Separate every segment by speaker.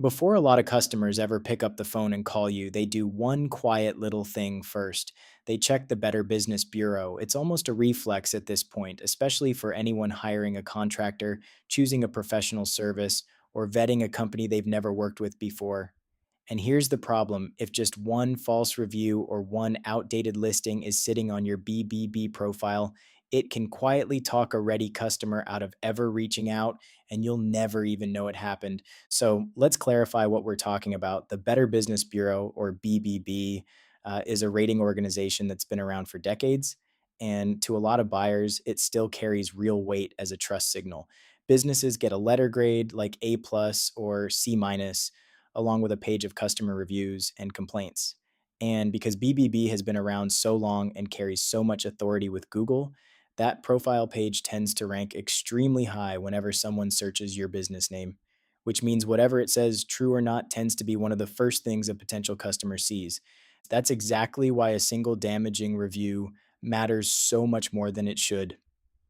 Speaker 1: Before a lot of customers ever pick up the phone and call you, they do one quiet little thing first. They check the Better Business Bureau. It's almost a reflex at this point, especially for anyone hiring a contractor, choosing a professional service, or vetting a company they've never worked with before. And here's the problem: if just one false review or one outdated listing is sitting on your BBB profile, it can quietly talk a ready customer out of ever reaching out, and you'll never even know it happened. So let's clarify what we're talking about. The Better Business Bureau, or BBB, is a rating organization that's been around for decades. And to a lot of buyers, it still carries real weight as a trust signal. Businesses get a letter grade like A plus or C minus, along with a page of customer reviews and complaints. And because BBB has been around so long and carries so much authority with Google, that profile page tends to rank extremely high whenever someone searches your business name, which means whatever it says, true or not, tends to be one of the first things a potential customer sees. That's exactly why a single damaging review matters so much more than it should.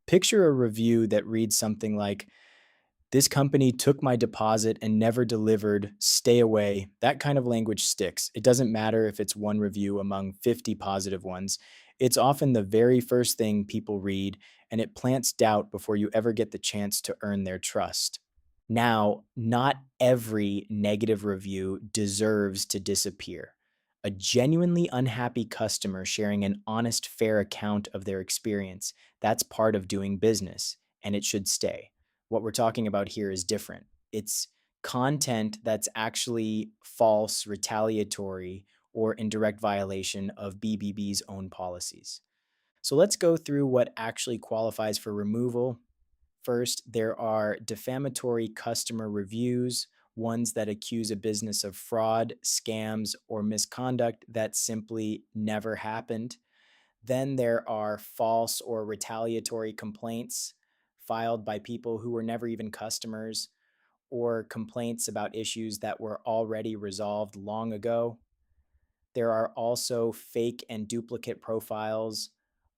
Speaker 1: Picture a review that reads something like, "This company took my deposit and never delivered. Stay away." That kind of language sticks. It doesn't matter if it's one review among 50 positive ones. It's often the very first thing people read, and it plants doubt before you ever get the chance to earn their trust. Now, not every negative review deserves to disappear. A genuinely unhappy customer sharing an honest, fair account of their experience, that's part of doing business, and it should stay. What we're talking about here is different. It's content that's actually false, retaliatory, or in direct violation of BBB's own policies. So let's go through what actually qualifies for removal. First, there are defamatory customer reviews, ones that accuse a business of fraud, scams, or misconduct that simply never happened. Then there are false or retaliatory complaints filed by people who were never even customers, or complaints about issues that were already resolved long ago. There are also fake and duplicate profiles,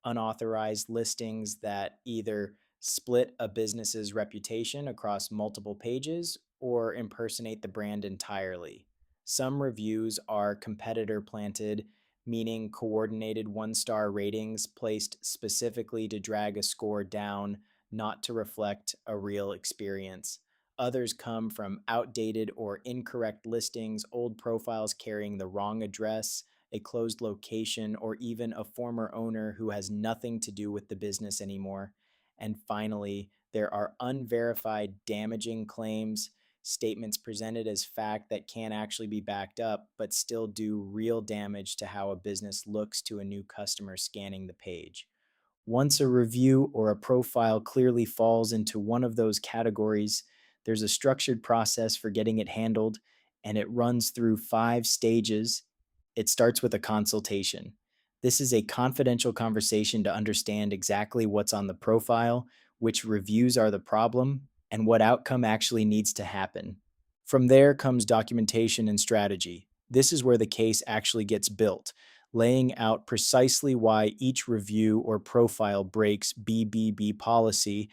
Speaker 1: unauthorized listings that either split a business's reputation across multiple pages or impersonate the brand entirely. Some reviews are competitor planted, meaning coordinated one-star ratings placed specifically to drag a score down, not to reflect a real experience. Others come from outdated or incorrect listings, old profiles carrying the wrong address, a closed location, or even a former owner who has nothing to do with the business anymore. And finally, there are unverified damaging claims, statements presented as fact that can't actually be backed up, but still do real damage to how a business looks to a new customer scanning the page. Once a review or a profile clearly falls into one of those categories, there's a structured process for getting it handled, and it runs through 5 stages. It starts with a consultation. This is a confidential conversation to understand exactly what's on the profile, which reviews are the problem, and what outcome actually needs to happen. From there comes documentation and strategy. This is where the case actually gets built, laying out precisely why each review or profile breaks BBB policy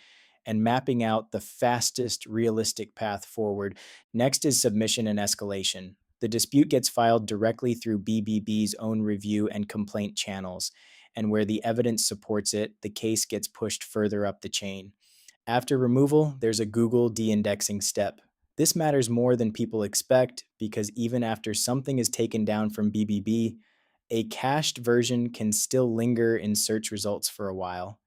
Speaker 1: and mapping out the fastest realistic path forward. Next is submission and escalation. The dispute gets filed directly through BBB's own review and complaint channels, and where the evidence supports it, the case gets pushed further up the chain. After removal, there's a Google de-indexing step. This matters more than people expect because even after something is taken down from BBB, a cached version can still linger in search results for a while.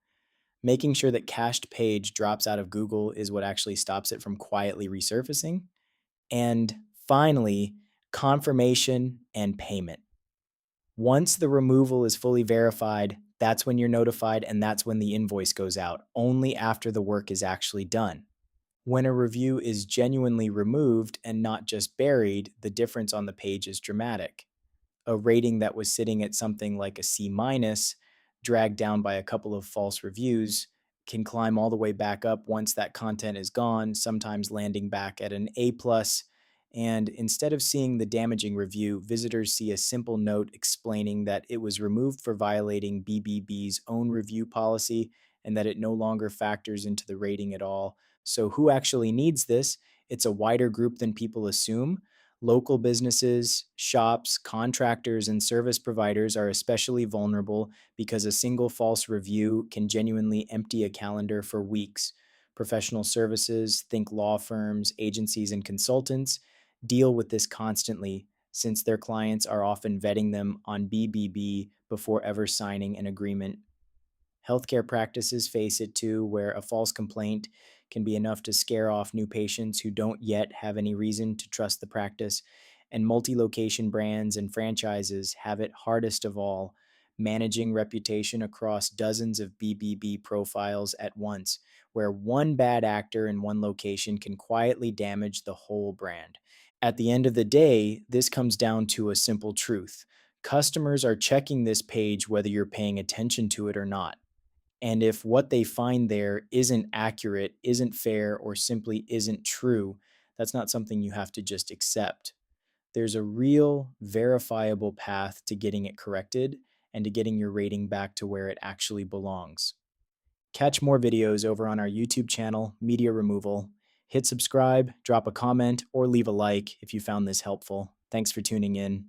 Speaker 1: Making sure that cached page drops out of Google is what actually stops it from quietly resurfacing. And finally, confirmation and payment. Once the removal is fully verified, that's when you're notified and that's when the invoice goes out, only after the work is actually done. When a review is genuinely removed and not just buried, the difference on the page is dramatic. A rating that was sitting at something like a C minus, dragged down by a couple of false reviews, can climb all the way back up once that content is gone, sometimes landing back at an A plus. And instead of seeing the damaging review, visitors see a simple note explaining that it was removed for violating BBB's own review policy and that it no longer factors into the rating at all. So, who actually needs this? It's a wider group than people assume. Local businesses, shops, contractors, and service providers are especially vulnerable because a single false review can genuinely empty a calendar for weeks. Professional services, think law firms, agencies, and consultants, deal with this constantly since their clients are often vetting them on BBB before ever signing an agreement. Healthcare practices face it too, where a false complaint can be enough to scare off new patients who don't yet have any reason to trust the practice. And multi location brands and franchises have it hardest of all, managing reputation across dozens of BBB profiles at once, where one bad actor in one location can quietly damage the whole brand. At the end of the day, this comes down to a simple truth. Customers are checking this page whether you're paying attention to it or not. And if what they find there isn't accurate, isn't fair, or simply isn't true, that's not something you have to just accept. There's a real, verifiable path to getting it corrected and to getting your rating back to where it actually belongs. Catch more videos over on our YouTube channel, Media Removal. Hit subscribe, drop a comment, or leave a like if you found this helpful. Thanks for tuning in.